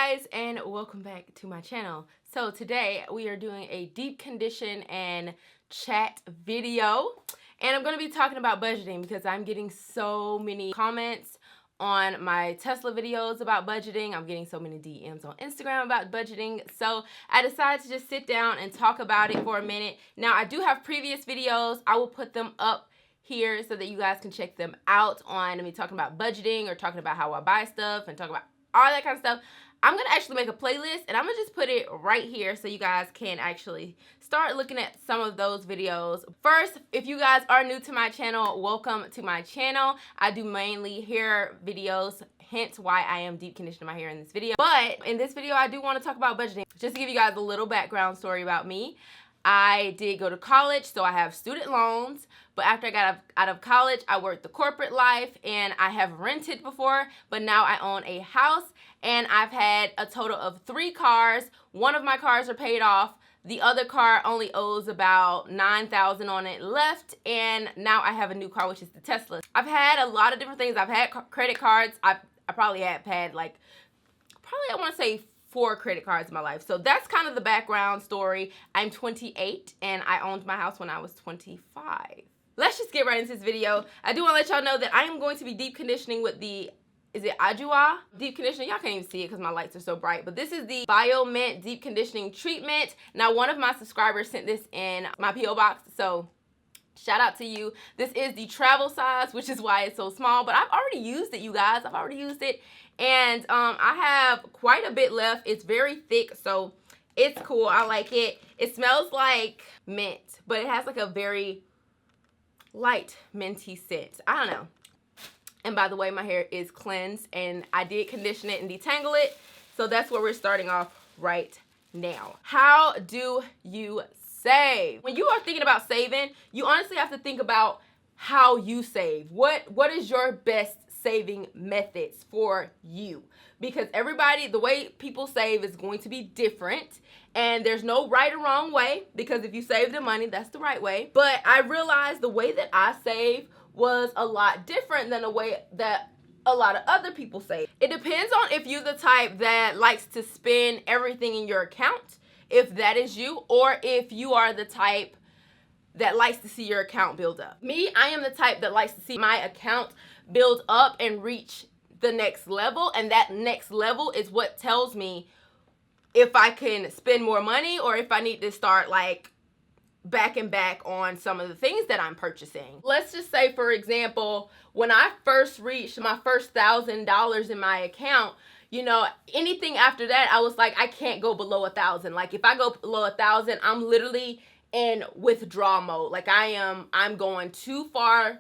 guys, and welcome back to my channel. So today we are doing a deep condition and chat video, and I'm going to be talking about budgeting because I'm getting so many comments on my Tesla videos about budgeting. I'm getting so many DMs on Instagram about budgeting, so I decided to just sit down and talk about it for a minute. Now, I do have previous videos. I will put them up here so that you guys can check them out on me talking about budgeting or talking about how I buy stuff and talk about all that kind of stuff. I'm going to actually make a playlist, and I'm going to just put it right here so you guys can actually start looking at some of those videos. First, if you guys are new to my channel, welcome to my channel. I do mainly hair videos, hence why I am deep conditioning my hair in this video. But in this video, I do want to talk about budgeting. Just to give you guys a little background story about me. I did go to college, so I have student loans, but after I got out of college, I worked the corporate life, and I have rented before, but now I own a house, and I've had a total of 3 cars. One of my cars are paid off. The other car only owes about $9,000 on it left, and now I have a new car, which is the Tesla. I've had a lot of different things. I've had credit cards. I probably have had like, I want to say 4 credit cards in my life. So that's kind of the background story. I'm 28 and I owned my house when I was 25. Let's just get right into this video. I do want to let y'all know that I am going to be deep conditioning with the, is it Ajua deep conditioning? Y'all can't even see it because my lights are so bright, but this is the Bio Mint deep conditioning treatment. Now, one of my subscribers sent this in my P.O Box, so shout out to you. This is the travel size, which is why it's so small, but I've already used it, you guys. I've already used it, and I have quite a bit left. It's very thick, so it's cool. I like it. It smells like mint, but it has like a very light minty scent. I don't know. And by the way, my hair is cleansed, and I did condition it and detangle it, so that's where we're starting off right now. How do you save? When you are thinking about saving, you honestly have to think about how you save. What is your best saving methods for you? Because everybody, the way people save is going to be different, and there's no right or wrong way, because if you save the money, that's the right way. But I realized the way that I save was a lot different than the way that a lot of other people save. It depends on if you're the type that likes to spend everything in your account, if that is you, or if you are the type that likes to see your account build up. Me, I am the type that likes to see my account build up and reach the next level, and that next level is what tells me if I can spend more money or if I need to start like backing back on some of the things that I'm purchasing. Let's just say, for example, when I first reached my first $1,000 in my account, you know, anything after that, I was like, I can't go below 1,000. Like, if I go below 1,000, I'm literally in withdrawal mode. Like, I'm going too far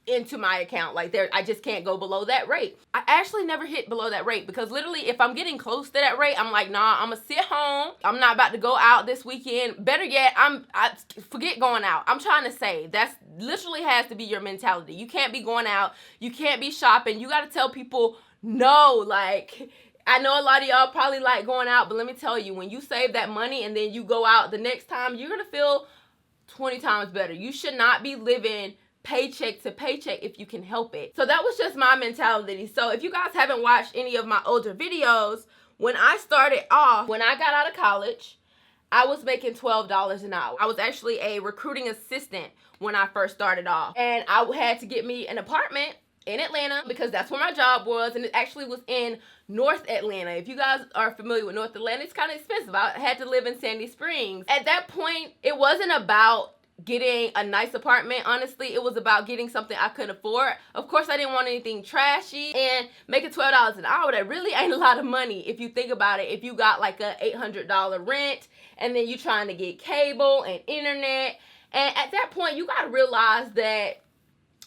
into my account. Like, I just can't go below that rate. I actually never hit below that rate because literally if I'm getting close to that rate, I'm like, nah, I'm gonna sit home. I'm not about to go out this weekend. Better yet, I forget going out. I'm trying to save. That's literally has to be your mentality. You can't be going out. You can't be shopping. You got to tell people no. Like, I know a lot of y'all probably like going out, but let me tell you, when you save that money and then you go out the next time, you're gonna feel 20 times better. You should not be living paycheck to paycheck if you can help it. So that was just my mentality. So if you guys haven't watched any of my older videos, when I started off, when I got out of college, I was making $12 an hour. I was actually a recruiting assistant when I first started off, and I had to get me an apartment in Atlanta because that's where my job was, and it actually was in North Atlanta. If you guys are familiar with North Atlanta, it's kind of expensive. I had to live in Sandy Springs. At that point, it wasn't about getting a nice apartment. Honestly, it was about getting something I could afford. Of course, I didn't want anything trashy, and making $12 an hour, that really ain't a lot of money if you think about it. If you got like a $800 rent, and then you trying to get cable and internet, and at that point, you got to realize that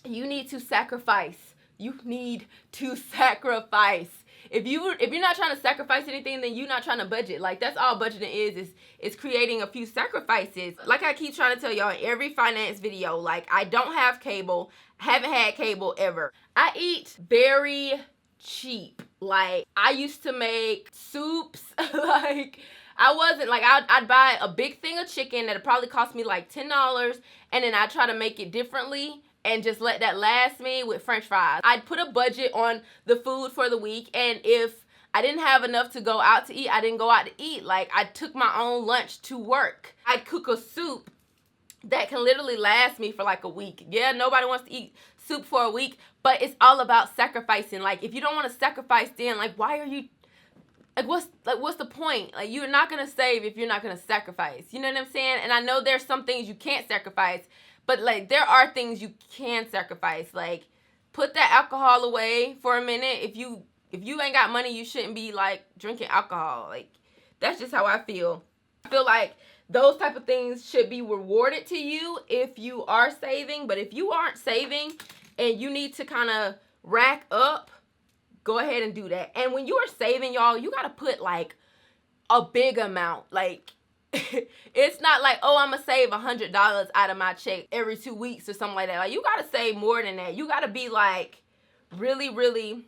you need to sacrifice. You need to sacrifice. If you're not trying to sacrifice anything, then you're not trying to budget. Like, that's all budgeting is creating a few sacrifices. Like I keep trying to tell y'all in every finance video, like, I don't have cable, haven't had cable ever. I eat very cheap. Like, I used to make soups. Like, I wasn't like, I'd buy a big thing of chicken that'd probably cost me like $10, and then I try to make it differently and just let that last me with french fries. I'd put a budget on the food for the week, and if I didn't have enough to go out to eat. I didn't go out to eat. Like, I took my own lunch to work. I'd cook a soup that can literally last me for like a week. Yeah, nobody wants to eat soup for a week, but it's all about sacrificing. Like, if you don't want to sacrifice, then like, why are you, what's the point? Like, you're not gonna save if you're not gonna sacrifice. You know what I'm saying? And I know there's some things you can't sacrifice, but like, there are things you can sacrifice. Like, put that alcohol away for a minute. If you ain't got money, you shouldn't be like drinking alcohol. Like, that's just how I feel. I feel like those type of things should be rewarded to you if you are saving. But if you aren't saving and you need to kind of rack up, go ahead and do that. And when you are saving, y'all, you got to put like a big amount. Like, it's not like, oh, I'm going to save $100 out of my check every 2 weeks or something like that. Like, you got to save more than that. You got to be like really, really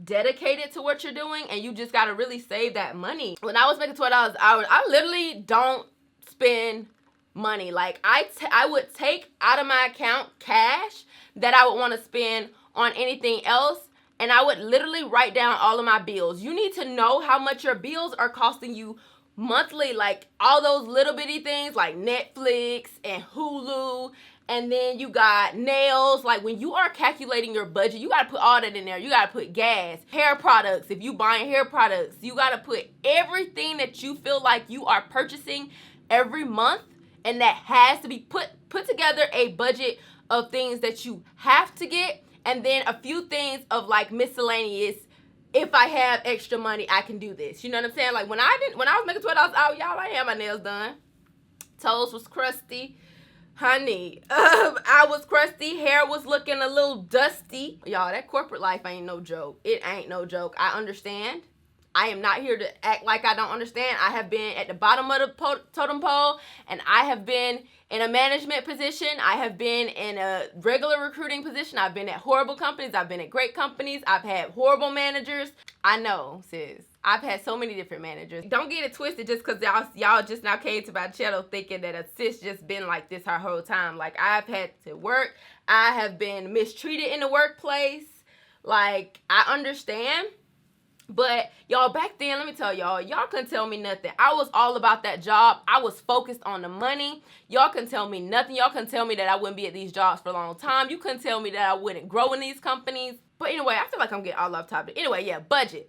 dedicated to what you're doing, and you just got to really save that money. When I was making $12 an hour, I literally don't spend money. Like, I would take out of my account cash that I would want to spend on anything else, and I would literally write down all of my bills. You need to know how much your bills are costing you monthly, like all those little bitty things like Netflix and Hulu. And then you got nails. Like, when you are calculating your budget, you got to put all that in there. You got to put gas, hair products. If you buying hair products, you got to put everything that you feel like you are purchasing every month. And that has to be put together a budget of things that you have to get. And then a few things of like miscellaneous. If I have extra money, I can do this. You know what I'm saying? Like, when I was making $12 an hour, y'all, I had my nails done. Toes was crusty. Honey, I was crusty. Hair was looking a little dusty. Y'all, that corporate life ain't no joke. It ain't no joke. I understand. I am not here to act like I don't understand. I have been at the bottom of the totem pole, and I have been in a management position. I have been in a regular recruiting position. I've been at horrible companies. I've been at great companies. I've had horrible managers. I know, sis. I've had so many different managers. Don't get it twisted just because y'all just now came to my channel thinking that a sis just been like this her whole time. Like, I've had to work. I have been mistreated in the workplace. Like, I understand. But y'all, back then, let me tell y'all couldn't tell me nothing. I was all about that job. I was focused on the money. Y'all couldn't tell me nothing. Y'all couldn't tell me that I wouldn't be at these jobs for a long time. You couldn't tell me that I wouldn't grow in these companies. But anyway, I feel like I'm getting all off topic. Anyway, yeah, budgeting.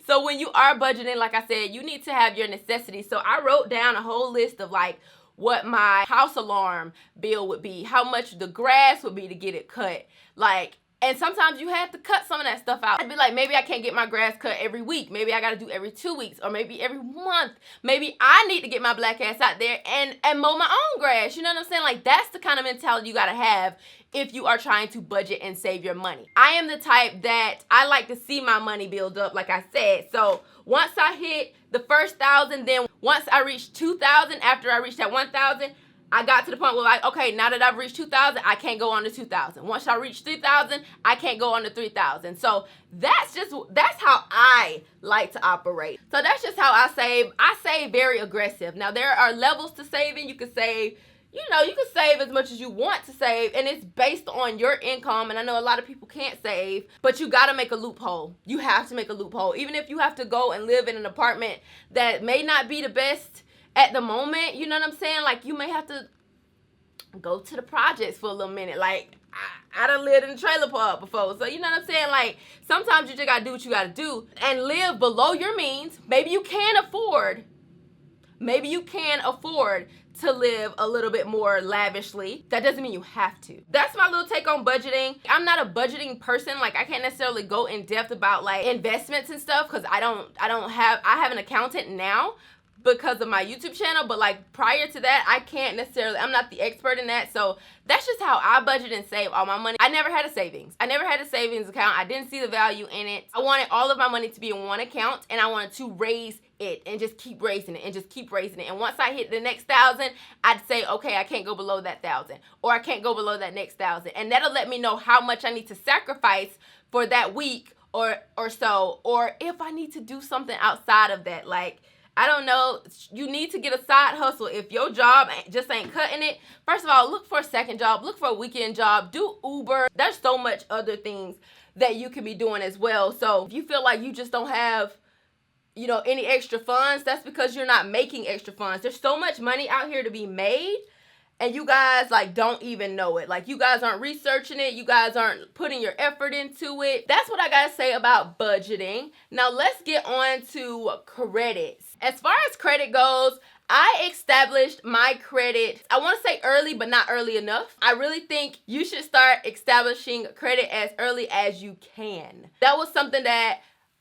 So when you are budgeting, like I said, you need to have your necessities. So I wrote down a whole list of like what my house alarm bill would be, how much the grass would be to get it cut. Like, and sometimes you have to cut some of that stuff out. I'd be like, maybe I can't get my grass cut every week. Maybe I got to do every 2 weeks, or maybe every month. Maybe I need to get my black ass out there and mow my own grass. You know what I'm saying? Like, that's the kind of mentality you got to have if you are trying to budget and save your money. I am the type that I like to see my money build up, like I said. So once I hit the first 1,000, then once I reach 2,000, after I reach that 1,000, I got to the point where, like, okay, now that I've reached 2,000, I can't go on to 2,000. Once I reach 3,000, I can't go on to 3,000. So that's how I like to operate. So that's just how I save. I save very aggressive. Now, there are levels to saving. You can save, you can save as much as you want to save, and it's based on your income. And I know a lot of people can't save, but you got to make a loophole. You have to make a loophole. Even if you have to go and live in an apartment that may not be the best at the moment, you know what I'm saying? Like, you may have to go to the projects for a little minute. Like, I done lived in a trailer park before. So, you know what I'm saying? Like, sometimes you just got to do what you got to do and live below your means. Maybe you can afford to live a little bit more lavishly. That doesn't mean you have to. That's my little take on budgeting. I'm not a budgeting person. Like, I can't necessarily go in depth about like investments and stuff because I have an accountant now because of my YouTube channel, but like prior to that, I'm not the expert in that. So that's just how I budget and save all my money. I never had a savings. I never had a savings account. I didn't see the value in it. I wanted all of my money to be in one account, and I wanted to raise it and just keep raising it and just keep raising it. And once I hit the next 1,000, I'd say, okay, I can't go below that 1,000, or I can't go below that next 1,000. And that'll let me know how much I need to sacrifice for that week or so, or if I need to do something outside of that. Like, I don't know, you need to get a side hustle. If your job just ain't cutting it, first of all, look for a second job, look for a weekend job, do Uber. There's so much other things that you can be doing as well. So if you feel like you just don't have, you know, any extra funds, that's because you're not making extra funds. There's so much money out here to be made, and you guys like don't even know it. Like, you guys aren't researching it. You guys aren't putting your effort into it. That's what I gotta say about budgeting. Now let's get on to credits. As far as credit goes, I established my credit, I want to say early, but not early enough. I really think you should start establishing credit as early as you can. That was something that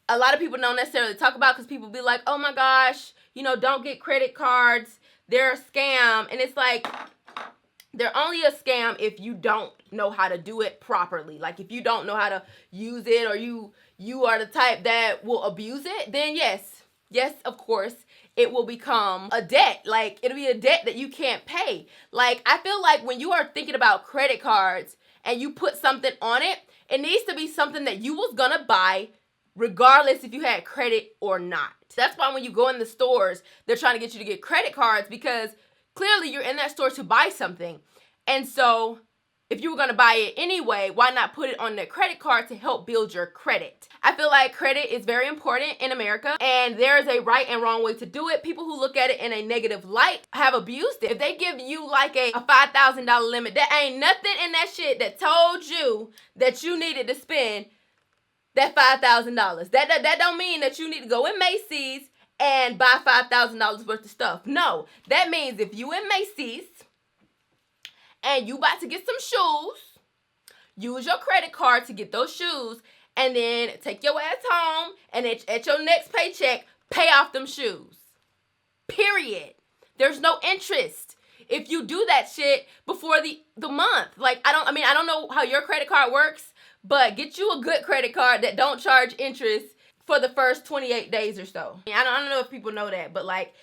a lot of people don't necessarily talk about, because people be like, oh my gosh, you know, don't get credit cards. They're a scam. And it's like, they're only a scam if you don't know how to do it properly. Like, if you don't know how to use it, or you are the type that will abuse it, then yes, of course, it will become a debt. Like, it'll be a debt that you can't pay. Like, I feel like when you are thinking about credit cards and you put something on it, it needs to be something that you was gonna buy regardless if you had credit or not. That's why when you go in the stores, they're trying to get you to get credit cards, because clearly you're in that store to buy something. And so if you were going to buy it anyway, why not put it on the credit card to help build your credit? I feel like credit is very important in America, and there is a right and wrong way to do it. People who look at it in a negative light have abused it. If they give you like a $5,000 limit, there ain't nothing in that shit that told you that you needed to spend that $5,000. That don't mean that you need to go in Macy's and buy $5,000 worth of stuff. No, that means if you in Macy's and you about to get some shoes, use your credit card to get those shoes, and then take your ass home, and at your next paycheck, pay off them shoes. Period. There's no interest if you do that shit before the month. Like, I don't know how your credit card works, but get you a good credit card that don't charge interest for the first 28 days or so. I don't know if people know that, but like,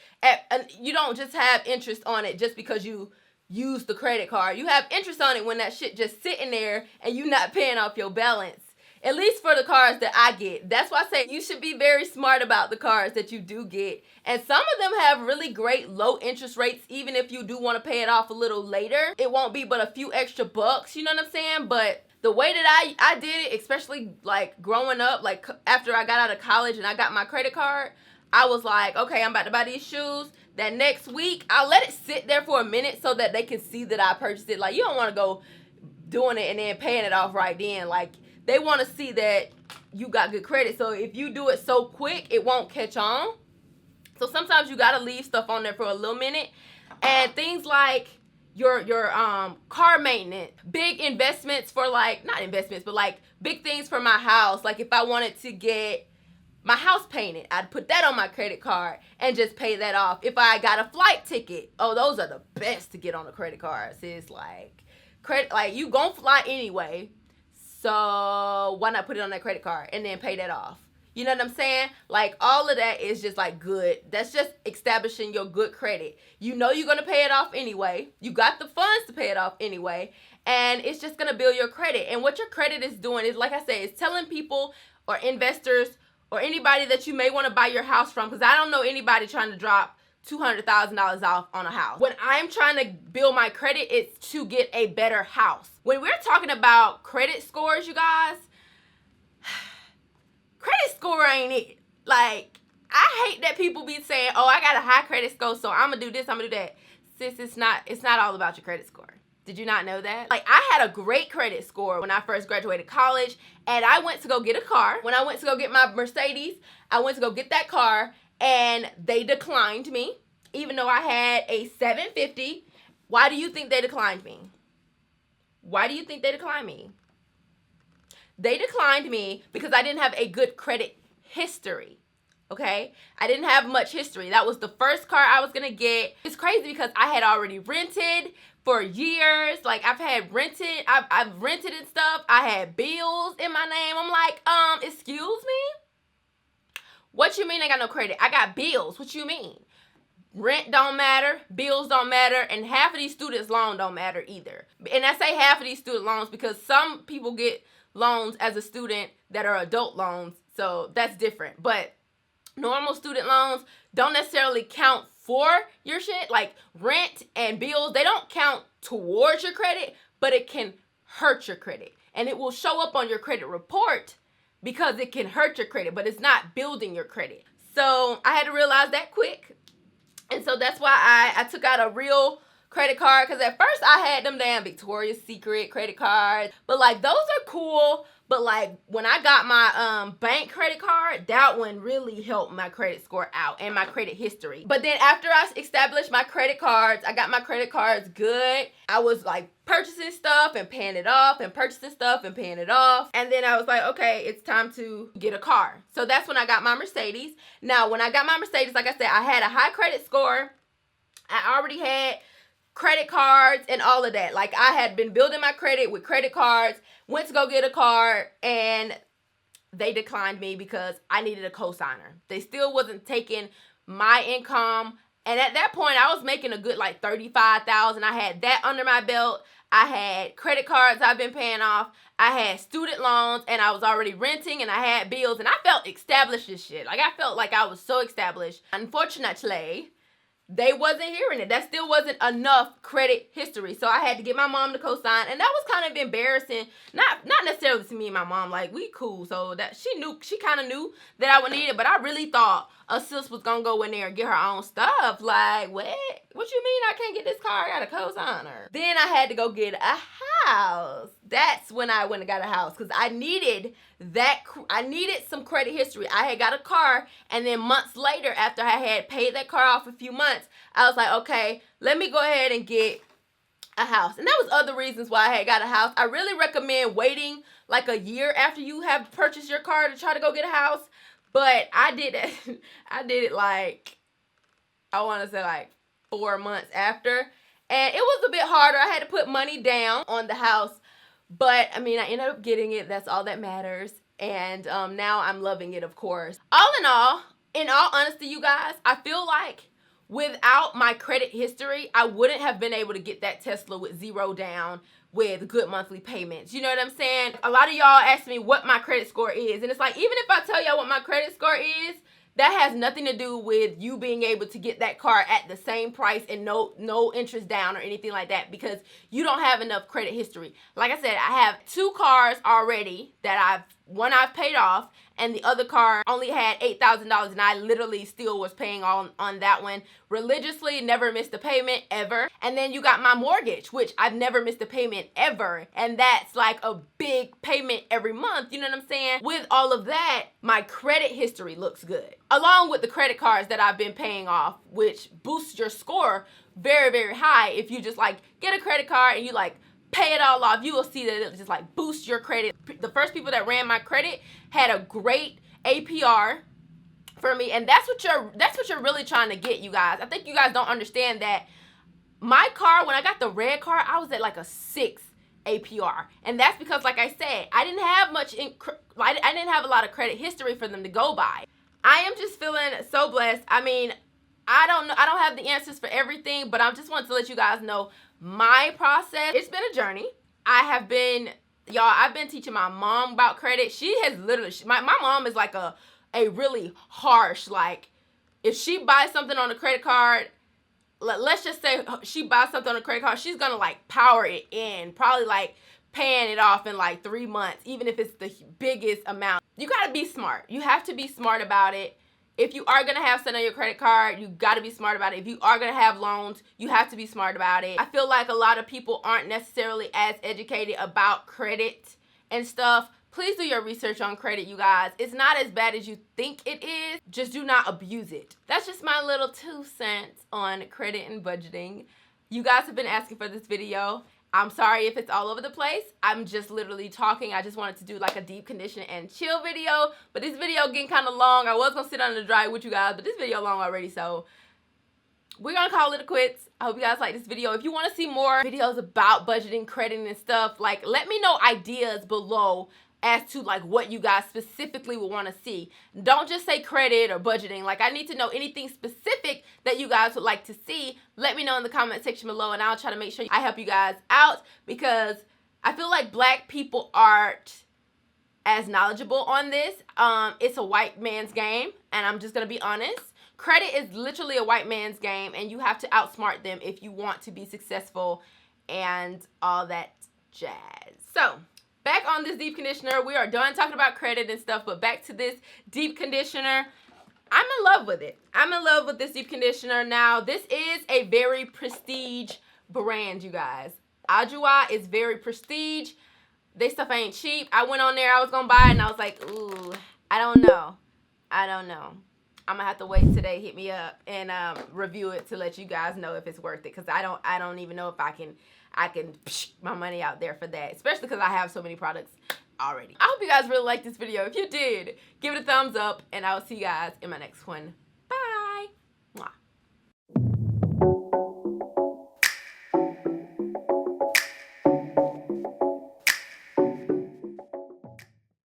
you don't just have interest on it just because you use the credit card. You have interest on it when that shit just sitting there and you not paying off your balance. At least for the cards that I get. That's why I say you should be very smart about the cards that you do get. And some of them have really great low interest rates, even if you do want to pay it off a little later. It won't be but a few extra bucks, you know what I'm saying? But the way that I did it, especially like growing up, like after I got out of college and I got my credit card, I was like, okay, I'm about to buy these shoes. That next week, I'll let it sit there for a minute so that they can see that I purchased it. Like, you don't want to go doing it and then paying it off right then. Like, they want to see that you got good credit. So if you do it so quick, it won't catch on. So sometimes you got to leave stuff on there for a little minute. And things like your car maintenance, big investments for like, not investments, but like big things for my house. Like if I wanted to get my house painted, I'd put that on my credit card and just pay that off. If I got a flight ticket, oh, those are the best to get on a credit card. It's like, credit, like you gonna fly anyway, so why not put it on that credit card and then pay that off? You know what I'm saying? Like, all of that is just like good. That's just establishing your good credit. You know you're gonna pay it off anyway. You got the funds to pay it off anyway, and it's just gonna build your credit. And what your credit is doing is, like I said, it's telling people or investors or anybody that you may want to buy your house from, because I don't know anybody trying to drop $200,000 off on a house. When I'm trying to build my credit, it's to get a better house. When we're talking about credit scores, you guys, credit score ain't it. Like, I hate that people be saying, oh, I got a high credit score, so I'm gonna do this, I'm gonna do that. Sis, it's not all about your credit score. Did you not know that? Like, I had a great credit score when I first graduated college, and I went to go get a car. When I went to go get my Mercedes, I went to go get that car, and they declined me, even though I had a 750. Why do you think they declined me? Why do you think they declined me? They declined me because I didn't have a good credit history. Okay, I didn't have much history. That was the first car I was gonna get. It's crazy because I had already rented for years. Like, I've rented and stuff. I had bills in my name. I'm like, excuse me? What you mean I got no credit? I got bills. What you mean? Rent don't matter, bills don't matter, and half of these students' loans don't matter either. And I say half of these student loans because some people get loans as a student that are adult loans, so that's different. But normal student loans don't necessarily count for your shit. Like, rent and bills, they don't count towards your credit, but it can hurt your credit. And it will show up on your credit report because it can hurt your credit, but it's not building your credit. So I had to realize that quick. And so that's why I took out a real credit card, because at first I had them damn Victoria's Secret credit cards, but like those are cool, but like when I got my bank credit card, that one really helped my credit score out and my credit history. But then after I established my credit cards, I got my credit cards good. I was like purchasing stuff and paying it off and purchasing stuff and paying it off, and then I was like, okay, it's time to get a car. So that's when I got my Mercedes. Now when I got my Mercedes, like I said, I had a high credit score. I already had credit cards and all of that. Like I had been building my credit with credit cards, went to go get a car, and they declined me because I needed a cosigner. They still wasn't taking my income. And at that point I was making a good like $35,000. I had that under my belt. I had credit cards I've been paying off. I had student loans, and I was already renting, and I had bills, and I felt established as shit. Like I felt like I was so established. Unfortunately, they wasn't hearing it. That still wasn't enough credit history. So I had to get my mom to co-sign, and that was kind of embarrassing. Not necessarily to me and my mom, like we cool. So that she kind of knew that I would need it, but I really thought a sis was gonna go in there and get her own stuff. Like, what you mean I can't get this car? I got a co-signer. Then I had to go get a house. That's when I went and got a house, because I needed some credit history. I had got a car, and then months later, after I had paid that car off a few months, I was like, okay, let me go ahead and get a house. And that was other reasons why I had got a house. I really recommend waiting like a year after you have purchased your car to try to go get a house. But I did it. I did it like, I want to say like 4 months after. And it was a bit harder. I had to put money down on the house. But I mean, I ended up getting it. That's all that matters. And now I'm loving it, of course. All in all honesty, you guys, I feel like without my credit history, I wouldn't have been able to get that Tesla with 0 down with good monthly payments. You know what I'm saying? A lot of y'all ask me what my credit score is. And it's like, even if I tell y'all what my credit score is, that has nothing to do with you being able to get that car at the same price and no interest down or anything like that, because you don't have enough credit history. Like I said, I have 2 cars already that one I've paid off, and the other car only had $8,000, and I literally still was paying on that one religiously, never missed a payment ever. And then you got my mortgage, which I've never missed a payment ever, and that's like a big payment every month, you know what I'm saying? With all of that, my credit history looks good, along with the credit cards that I've been paying off, which boosts your score very, very high. If you just like get a credit card and you like pay it all off, you will see that it just like boosts your credit. The first people that ran my credit had a great APR for me, and that's what you're really trying to get, you guys. I think you guys don't understand that my car, when I got the red car, I was at like a 6 APR, and that's because, like I said, I didn't have I didn't have a lot of credit history for them to go by. I am just feeling so blessed. I mean, I don't have the answers for everything, but I just wanted to let you guys know my process. It's been a journey. I've been teaching my mom about credit. She has literally, my mom is like a really harsh, like, if she buys something on a credit card, let's just say she buys something on a credit card, she's gonna like power it in, probably like paying it off in like 3 months, even if it's the biggest amount. You gotta be smart. You have to be smart about it. If you are gonna have something on your credit card, you gotta be smart about it. If you are gonna have loans, you have to be smart about it. I feel like a lot of people aren't necessarily as educated about credit and stuff. Please do your research on credit, you guys. It's not as bad as you think it is. Just do not abuse it. That's just my little 2 cents on credit and budgeting. You guys have been asking for this video. I'm sorry if it's all over the place. I'm just literally talking. I just wanted to do like a deep condition and chill video, but this video getting kind of long. I was gonna sit under the dry with you guys, but this video long already, so we're gonna call it a quits. I hope you guys like this video. If you want to see more videos about budgeting, credit, and stuff, like, let me know ideas below as to like what you guys specifically would want to see. Don't just say credit or budgeting. Like, I need to know anything specific that you guys would like to see. Let me know in the comment section below, and I'll try to make sure I help you guys out, because I feel like Black people aren't as knowledgeable on this. It's a white man's game, and I'm just gonna be honest. Credit is literally a white man's game, and you have to outsmart them if you want to be successful and all that jazz. So, back on this deep conditioner. We are done talking about credit and stuff, but back to this deep conditioner. I'm in love with it. I'm in love with this deep conditioner. Now, this is a very prestige brand, you guys. Ajua is very prestige. This stuff ain't cheap. I went on there, I was gonna buy it, and I was like, ooh, I don't know. I'm gonna have to wait till they hit me up and review it to let you guys know if it's worth it, because I don't even know if I can psh my money out there for that, especially because I have so many products already. I hope you guys really liked this video. If you did, give it a thumbs up, and I'll see you guys in my next one. Bye. Mwah.